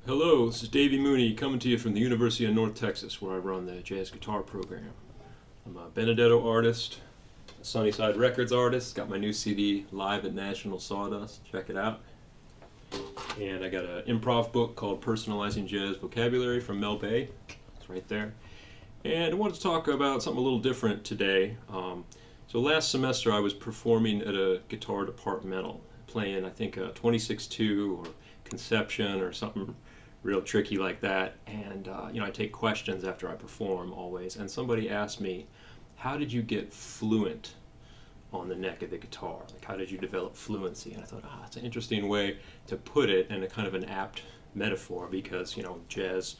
Hello, this is Davey Mooney coming to you from the University of North Texas, where I run the jazz guitar program. I'm a Benedetto artist, a Sunnyside Records artist, got my new CD live at National Sawdust, check it out. And I got an improv book called Personalizing Jazz Vocabulary from Mel Bay, it's right there. And I wanted to talk about something a little different today. So last semester I was performing at a guitar departmental, playing I think a 26-2 or Conception or something real tricky like that, and I take questions after I perform always, and somebody asked me, how did you get fluent on the neck of the guitar? Like, how did you develop fluency? And I thought, it's an interesting way to put it, and a kind of an apt metaphor, because jazz,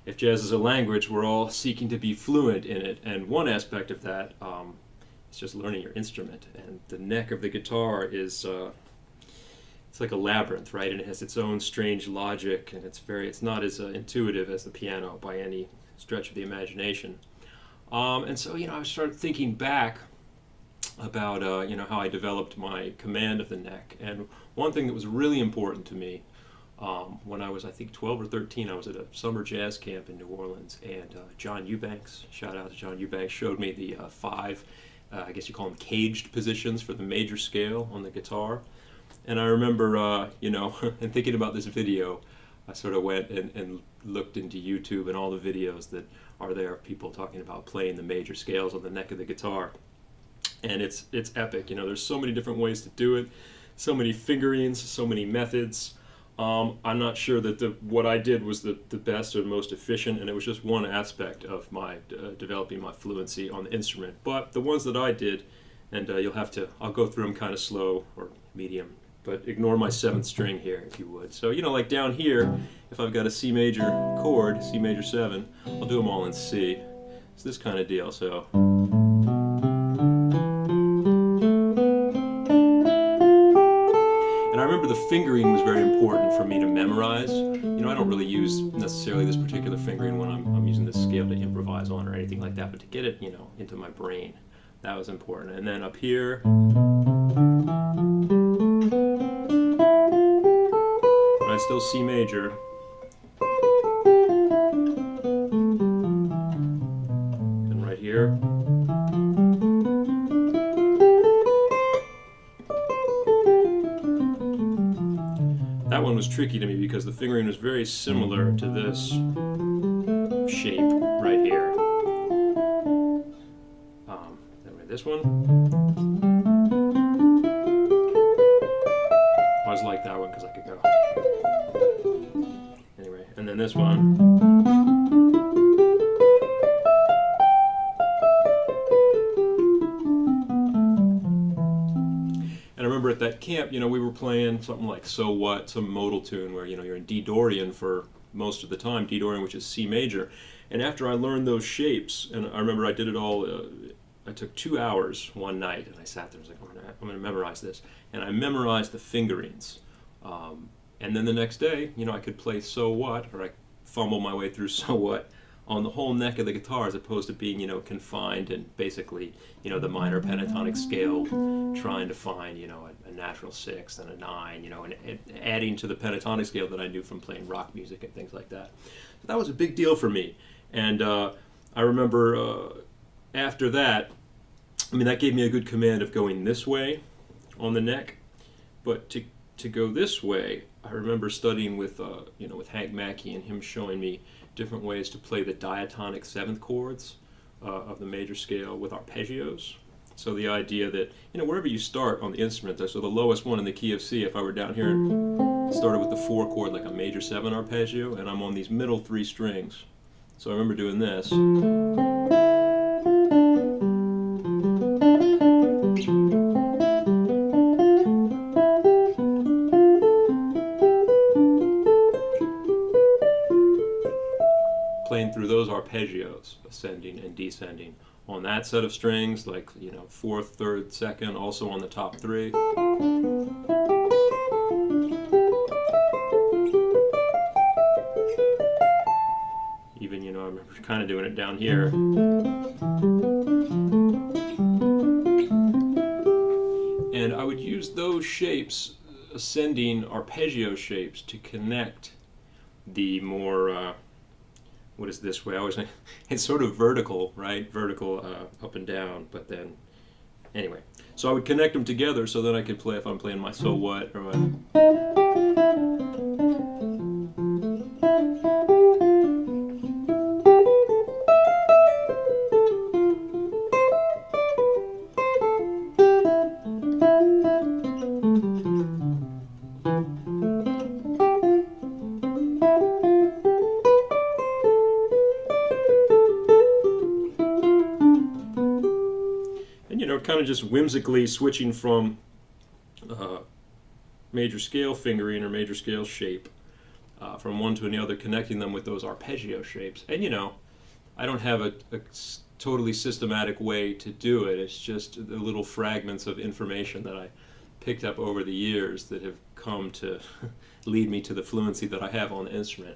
if jazz is a language, we're all seeking to be fluent in it, and one aspect of that is just learning your instrument, and the neck of the guitar is it's like a labyrinth, right? And it has its own strange logic, and it's not as intuitive as the piano by any stretch of the imagination. And so, I started thinking back about, how I developed my command of the neck. And one thing that was really important to me when I was, I think, 12 or 13, I was at a summer jazz camp in New Orleans, and John Eubanks, shout out to John Eubanks, showed me the five, I guess you call them caged positions for the major scale on the guitar. And I remember, and thinking about this video, I sort of went and looked into YouTube and all the videos that are there of people talking about playing the major scales on the neck of the guitar. And it's epic. There's so many different ways to do it, so many fingerings, so many methods. I'm not sure that what I did was the best or the most efficient, and it was just one aspect of my developing my fluency on the instrument. But the ones that I did, and I'll go through them kind of slow or medium, but ignore my seventh string here if you would. So, like down here, if I've got a C major chord, C major 7, I'll do them all in C. It's this kind of deal. So, and I remember the fingering was very important for me to memorize. I don't really use necessarily this particular fingering when I'm using this scale to improvise on or anything like that, but to get it, into my brain, that was important. And then up here, it's still C major. And right here. That one was tricky to me because the fingering was very similar to this shape right here. Anyway, this one. I always liked that one because I could go. Anyway, and then this one. And I remember at that camp, we were playing something like So What, some modal tune where, you're in D Dorian for most of the time, D Dorian, which is C major. And after I learned those shapes, and I remember I did it all, I took 2 hours one night, and I sat there and was like, I'm going to memorize this. And I memorized the fingerings. And then the next day, I could play So What, or I fumble my way through So What on the whole neck of the guitar, as opposed to being, confined and basically, the minor pentatonic scale, trying to find, a natural sixth and a 9, and adding to the pentatonic scale that I knew from playing rock music and things like that. So that was a big deal for me. And I remember after that, that gave me a good command of going this way on the neck, but to go this way, I remember studying with with Hank Mackey and him showing me different ways to play the diatonic seventh chords of the major scale with arpeggios. So the idea that wherever you start on the instrument, so the lowest one in the key of C, if I were down here and started with the 4 chord like a major 7 arpeggio, and I'm on these middle 3 strings. So I remember doing this. Playing through those arpeggios, ascending and descending on that set of strings, like 4th, 3rd, 2nd, also on the top 3. Even I remember kind of doing it down here. And I would use those shapes, ascending arpeggio shapes, to connect the more what is this way? I always it's sort of vertical, right? Vertical up and down, but then anyway. So I would connect them together so that I could play if I'm playing my so what or my. Kind of just whimsically switching from major scale fingering or major scale shape from one to another, connecting them with those arpeggio shapes. And I don't have a totally systematic way to do it. It's just the little fragments of information that I picked up over the years that have come to lead me to the fluency that I have on the instrument.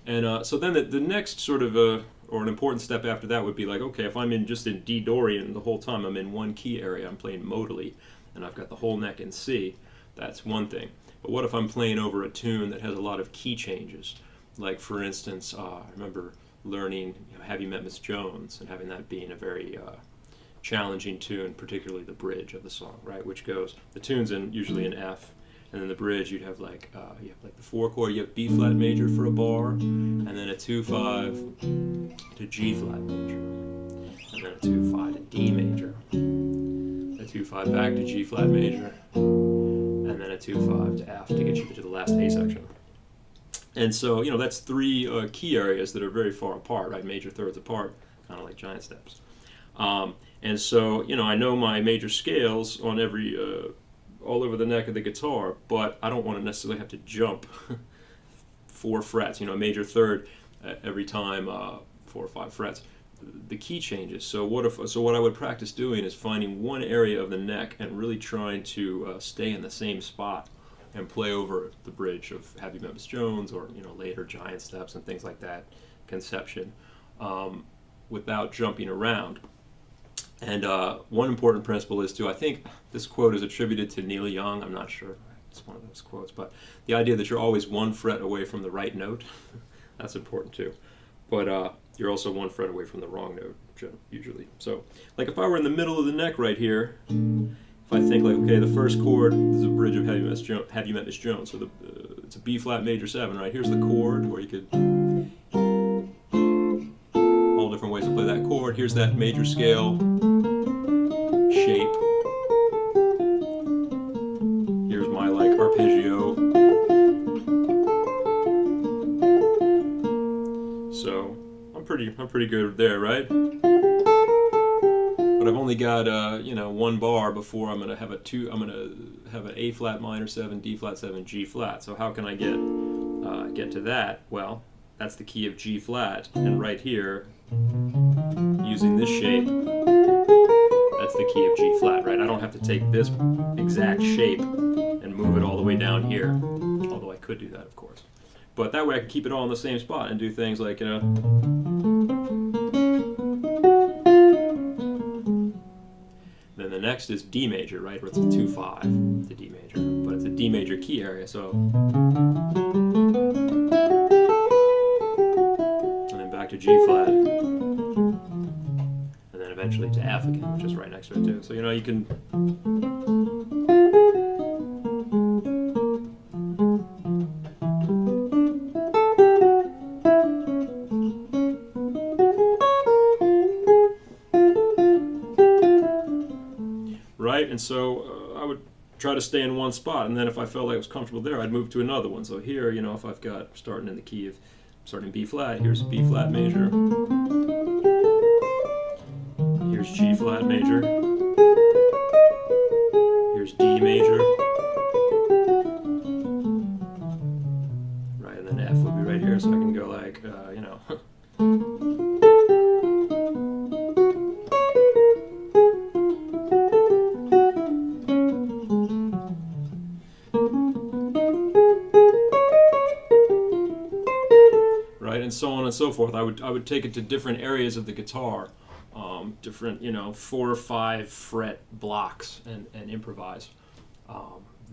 And so then the next sort of or an important step after that would be like, okay, if I'm just in D Dorian the whole time, I'm in one key area, I'm playing modally, and I've got the whole neck in C, that's one thing. But what if I'm playing over a tune that has a lot of key changes? Like, for instance, I remember learning Have You Met Miss Jones, and having that being a very challenging tune, particularly the bridge of the song, right, which goes, the tune's usually in F, and then the bridge you'd have like the 4 chord, you have B flat major for a bar, and then a 2-5 to G flat major, and then a 2-5 to D major, a 2-5 back to G flat major, and then a 2-5 to F to get you to the last A section. And so that's 3 key areas that are very far apart, right? Major thirds apart, kind of like giant steps. And so I know my major scales on every all over the neck of the guitar, but I don't want to necessarily have to jump 4 frets, major third every time 4 or 5 frets. The key changes. So what I would practice doing is finding one area of the neck and really trying to stay in the same spot and play over the bridge of Have You Met Miss Jones, or later giant steps and things like that, Conception, without jumping around. And one important principle is I think this quote is attributed to Neil Young, I'm not sure, it's one of those quotes, but the idea that you're always 1 fret away from the right note, that's important too. But you're also 1 fret away from the wrong note, usually. So, like if I were in the middle of the neck right here, if I think like, okay, the first chord is a bridge of Have You Met Miss Jones, so it's a B flat major 7, right? Here's the chord where you could, all different ways to play that chord. Here's that major scale shape. Here's my arpeggio. So I'm pretty good there, right? But I've only got 1 bar before I'm gonna have an A flat minor 7, D flat 7, G flat. So how can I get to that? Well, that's the key of G flat, and right here, using this shape, that's the key of G flat, right? I don't have to take this exact shape and move it all the way down here, although I could do that, of course. But that way I can keep it all in the same spot and do things like, Then the next is D major, right? Where it's a 2-5 to D major, but it's a D major key area, so. And then back to G flat. And then eventually to F again, which is right next to it too. So you can. Right, and so I would try to stay in one spot, and then if I felt like I was comfortable there, I'd move to another one. So here, if I've got starting in the key of starting B flat, here's B flat major. Here's G flat major. Here's D major. Right, and then F would be right here, so I can go like, right, and so on and so forth. I would take it to different areas of the guitar, different 4 or 5 fret blocks, and improvise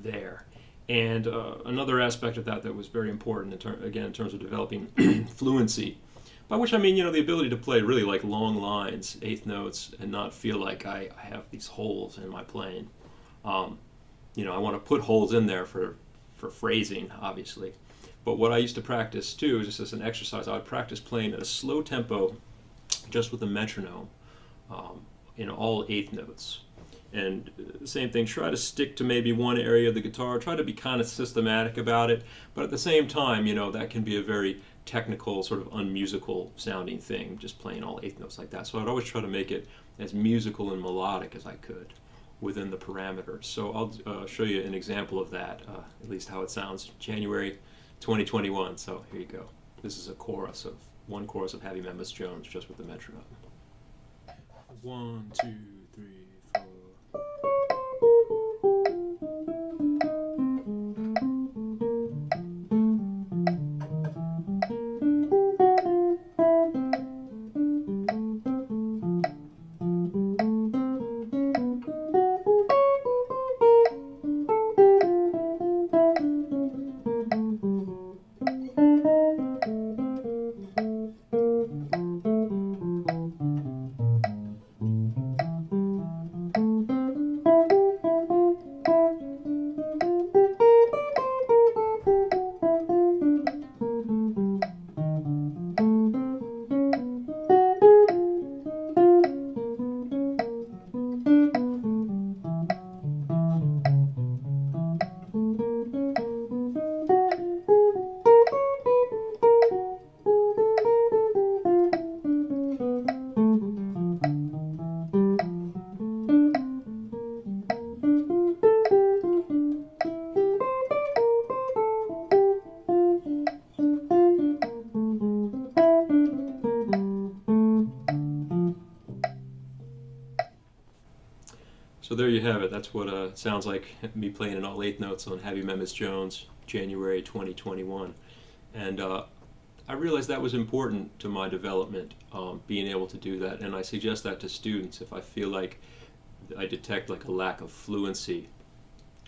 there. And another aspect of that that was very important, again, in terms of developing fluency, by which I mean, the ability to play really like long lines, eighth notes, and not feel like I have these holes in my playing. I want to put holes in there for phrasing, obviously. But what I used to practice too, just as an exercise, I would practice playing at a slow tempo, just with a metronome, in all eighth notes. And same thing, try to stick to maybe one area of the guitar, try to be kind of systematic about it, but at the same time, that can be a very technical, sort of unmusical sounding thing, just playing all eighth notes like that. So I'd always try to make it as musical and melodic as I could within the parameters. So I'll show you an example of that, at least how it sounds, January 2021. So here you go. This is one chorus of Happy Memphis Jones, just with the metronome. 1, 2, 3, 4. So there you have it. That's what it sounds like, me playing in all eighth notes on Happy Memphis Jones, January 2021. And I realized that was important to my development, being able to do that. And I suggest that to students if I feel like I detect like a lack of fluency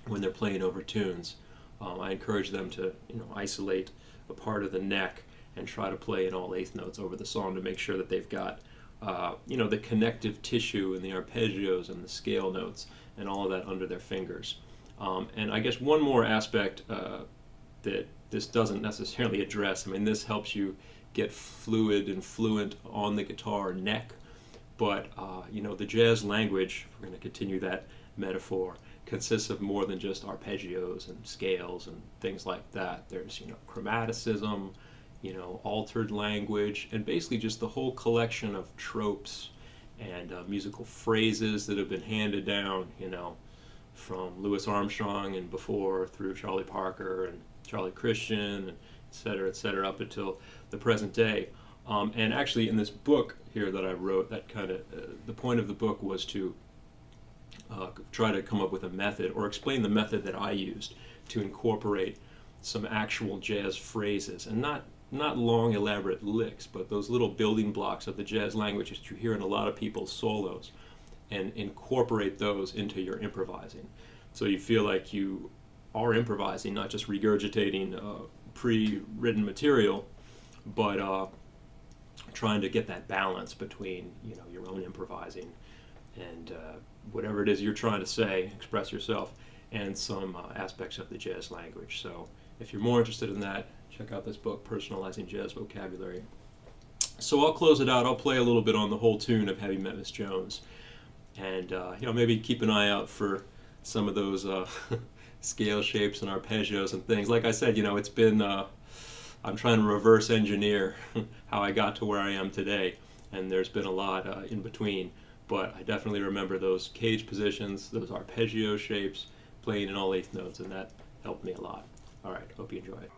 when they're playing over tunes. I encourage them to isolate a part of the neck and try to play in all eighth notes over the song to make sure that they've got the connective tissue and the arpeggios and the scale notes and all of that under their fingers. And I guess one more aspect that this doesn't necessarily address, this helps you get fluid and fluent on the guitar neck, but the jazz language, if we're going to continue that metaphor, consists of more than just arpeggios and scales and things like that. There's chromaticism, altered language, and basically just the whole collection of tropes and musical phrases that have been handed down, from Louis Armstrong and before through Charlie Parker and Charlie Christian, et cetera, up until the present day. And actually in this book here that I wrote, that kind of, the point of the book was to try to come up with a method, or explain the method that I used to incorporate some actual jazz phrases, and not long elaborate licks, but those little building blocks of the jazz language that you hear in a lot of people's solos, and incorporate those into your improvising. So you feel like you are improvising, not just regurgitating pre-written material, but trying to get that balance between your own improvising and whatever it is you're trying to say, express yourself, and some aspects of the jazz language. So if you're more interested in that, check out this book, Personalizing Jazz Vocabulary. So I'll close it out. I'll play a little bit on the whole tune of Happy Memphis Jones, and maybe keep an eye out for some of those scale shapes and arpeggios and things. Like I said, it's been I'm trying to reverse engineer how I got to where I am today, and there's been a lot in between. But I definitely remember those cage positions, those arpeggio shapes, playing in all eighth notes, and that helped me a lot. All right, hope you enjoy it.